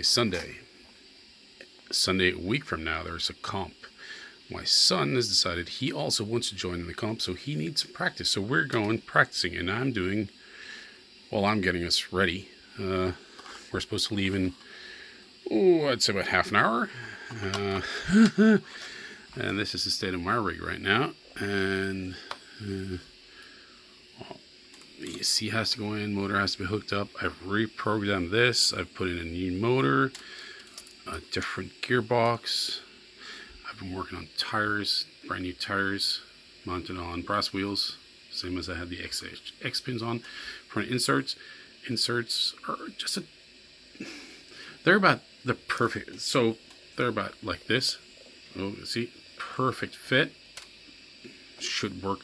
Today's Sunday. Sunday a week from now, there's a comp. My son has decided he also wants to join in the comp, so he needs some practice. So we're going practicing, and I'm getting us ready. We're supposed to leave in, I'd say about half an hour. And this is the state of my rig right now. And the AC has to go in, motor has to be hooked up. I've reprogrammed this. I've put in a new motor, a different gearbox. I've been working on tires, brand new tires mounted on brass wheels, same as I had the X pins on. Front inserts are just they're about the perfect, so they're about like this. Oh, see, perfect fit. Should work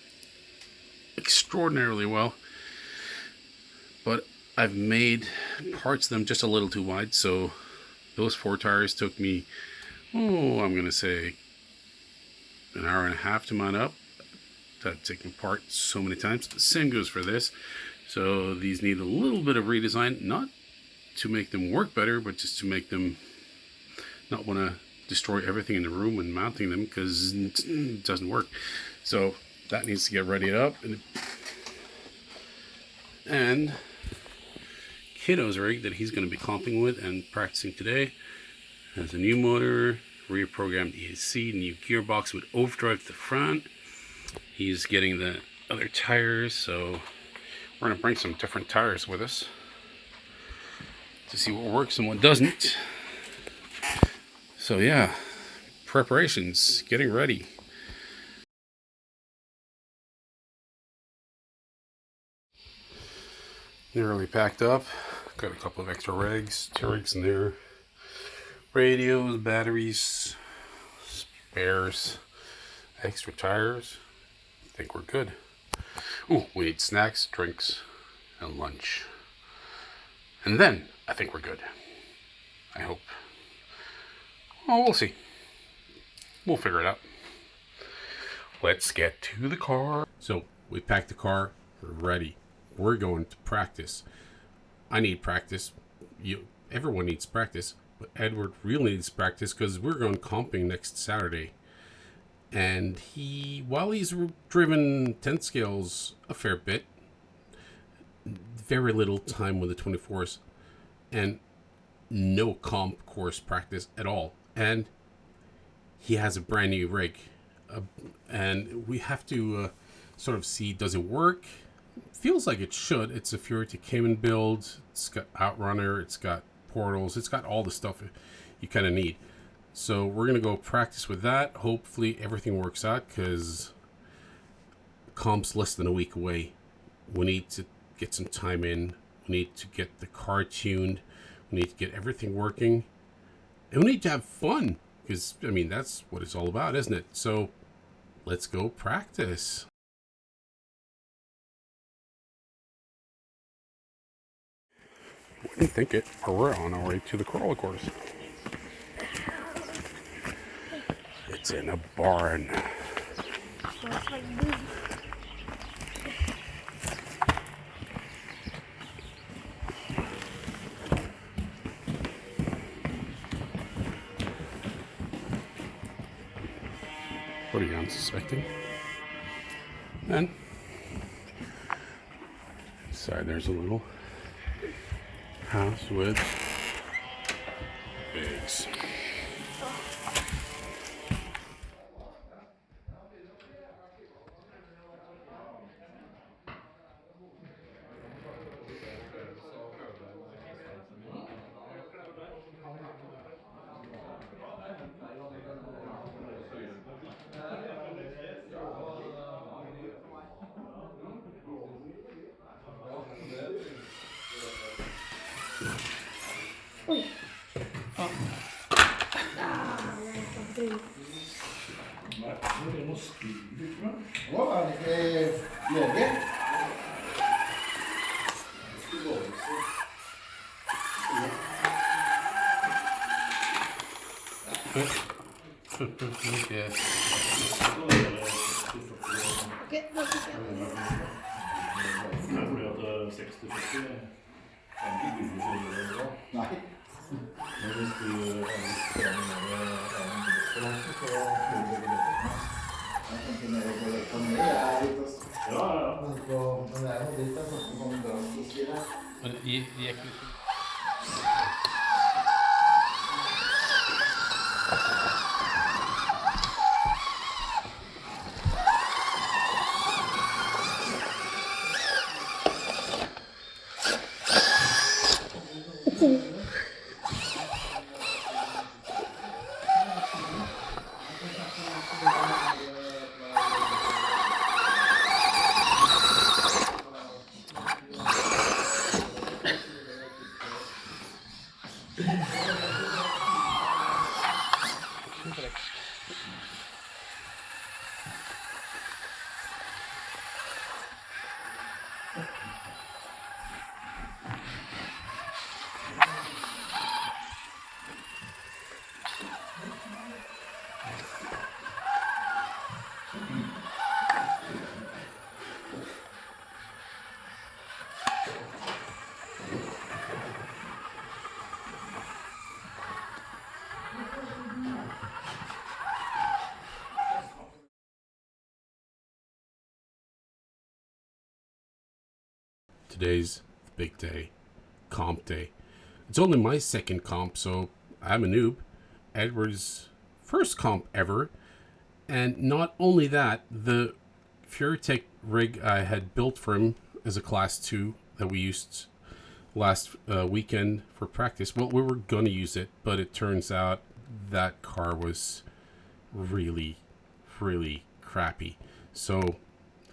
extraordinarily well. But I've made parts of them just a little too wide, so those 4 tires took me, I'm going to say an hour and a half to mount up. That taken apart so many times. The same goes for this. So these need a little bit of redesign, not to make them work better, but just to make them not want to destroy everything in the room when mounting them, because it doesn't work. So that needs to get readied up. And Kiddo's rig that he's going to be comping with and practicing today has a new motor, reprogrammed AC, new gearbox with overdrive to the front. He's getting the other tires, so we're going to bring some different tires with us to see what works and what doesn't. So yeah, preparations, getting ready. Nearly packed up. Got a couple of extra rigs, 2 rigs in there. Radios, batteries, spares, extra tires. I think we're good. Ooh, we need snacks, drinks, and lunch. And then I think we're good. I hope. Oh, we'll see. We'll figure it out. Let's get to the car. So we packed the car. We're ready. We're going to practice. I need practice. Everyone needs practice. But Edward really needs practice because we're going comping next Saturday. And while he's driven 10 scales a fair bit, very little time with the 24s, and no comp course practice at all. And he has a brand new rig. And we have to sort of see, does it work? Feels like it should. It's a Fury Cayman build. It's got outrunner. It's got portals. It's got all the stuff you kind of need. So we're going to go practice with that. Hopefully everything works out, because comp's less than a week away. We need to get some time in. We need to get the car tuned. We need to get everything working. And we need to have fun, because, I mean, that's what it's all about, isn't it? So let's go practice. Wouldn't think it, or we're on our way to the crawler course. It's in a barn. What are you unsuspecting? And inside there's a little house with pigs. Oj. Ja. Ja, läge. Yes. Okej, då fick jag. Nej. Men hvis du trener mer enn distanse, så blir det veldig bra. Jeg tenker mer på det. For meg er litt å... Ja. Men det er noe litt av sånn som drastisk i det. Men gikk du... Today's the big day, comp day. It's only my second comp, so I'm a noob. Edward's first comp ever. And not only that, the Furitech rig I had built for him as a class 2 that we used last weekend for practice. Well, we were going to use it, but it turns out that car was really, really crappy. So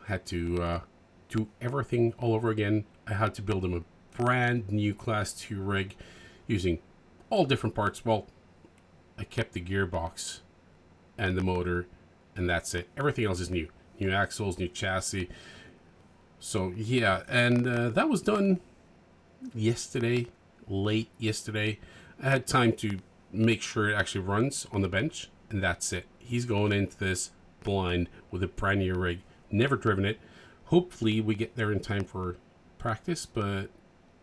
had to do everything all over again. I had to build him a brand new class 2 rig using all different parts. Well, I kept the gearbox and the motor, and that's it. Everything else is new. New axles, new chassis. So yeah, and that was done yesterday, late yesterday. I had time to make sure it actually runs on the bench, and that's it. He's going into this blind with a brand new rig. Never driven it. Hopefully we get there in time for practice, but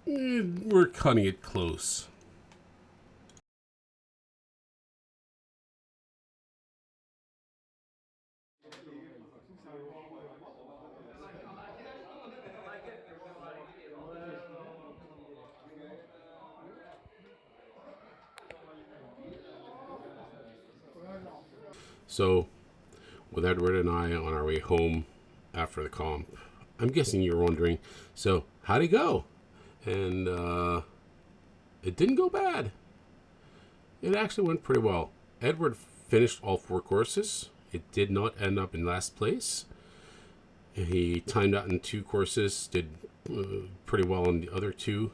we're cutting it close. So, with Edward and I on our way home after the comp, I'm guessing you're wondering, so how'd it go? And it didn't go bad. It actually went pretty well. Edward finished all 4 courses. It did not end up in last place. He timed out in 2 courses, did pretty well on the other 2.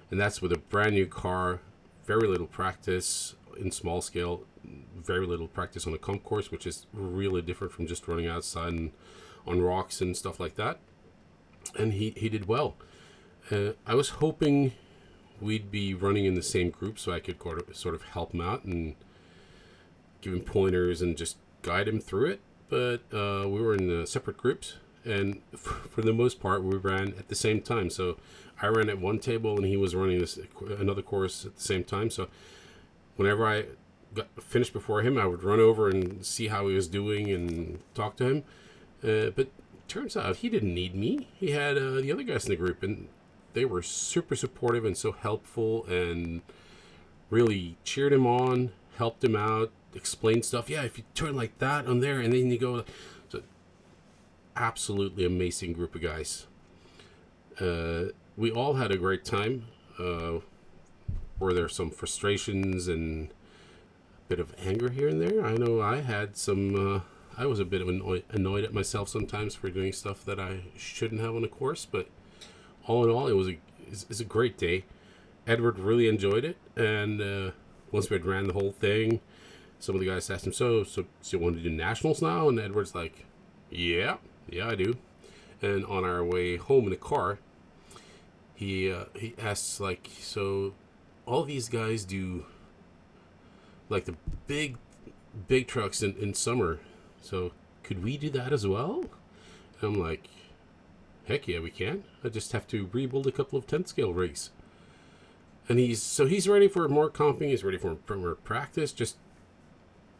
And that's with a brand new car, very little practice in small scale, very little practice on a comp course, which is really different from just running outside and on rocks and stuff like that. And he did well. I was hoping we'd be running in the same group so I could sort of help him out and give him pointers and just guide him through it. But we were in separate groups, and for the most part we ran at the same time. So I ran at one table and he was running another course at the same time. So whenever I got finished before him, I would run over and see how he was doing and talk to him. But turns out he didn't need me. He had the other guys in the group, and they were super supportive and so helpful and really cheered him on, helped him out, explained stuff. Yeah, if you turn like that on there and then you go. So, absolutely amazing group of guys. We all had a great time. Were there some frustrations and a bit of anger here and there? I know I had some. I was a bit of annoyed at myself sometimes for doing stuff that I shouldn't have on a course, but all in all, it's a great day. Edward really enjoyed it, and once we had ran the whole thing, some of the guys asked him, so you want to do nationals now? And Edward's like, yeah, I do. And on our way home in the car, he asks, like, so all these guys do like the big trucks in summer, so could we do that as well? And I'm like, heck yeah, we can. I just have to rebuild a couple of 10 scale rigs. And he's ready for more comping. He's ready for more practice. Just,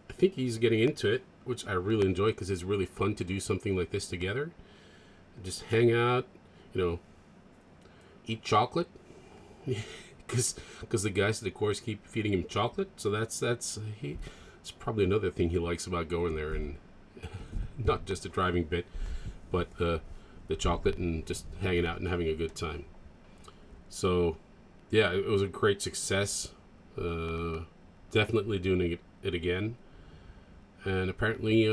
I think he's getting into it, which I really enjoy because it's really fun to do something like this together. Just hang out, eat chocolate, because the guys at the course keep feeding him chocolate. So that's probably another thing he likes about going there, and not just the driving bit, but the chocolate and just hanging out and having a good time. So yeah, it was a great success. Definitely doing it again. And apparently,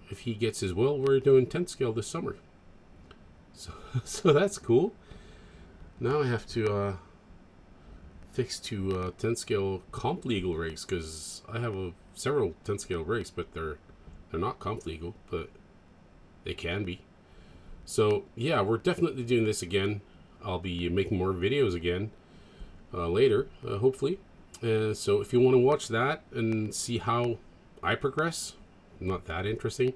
if he gets his will, we're doing 10 scale this summer. So that's cool. Now I have to fix to 10 scale comp legal rigs, because I have several 10 scale rigs, but they're not comp legal, but they can be. So yeah, we're definitely doing this again. I'll be making more videos again later, hopefully. So if you want to watch that and see how I progress, not that interesting,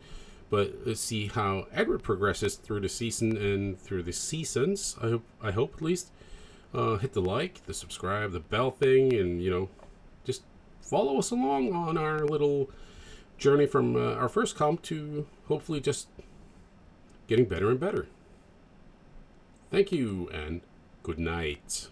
but let's see how Edward progresses through the season and through the seasons. I hope at least. Hit the like, the subscribe, the bell thing, and just follow us along on our little journey from our first comp to hopefully just getting better and better. Thank you, and good night.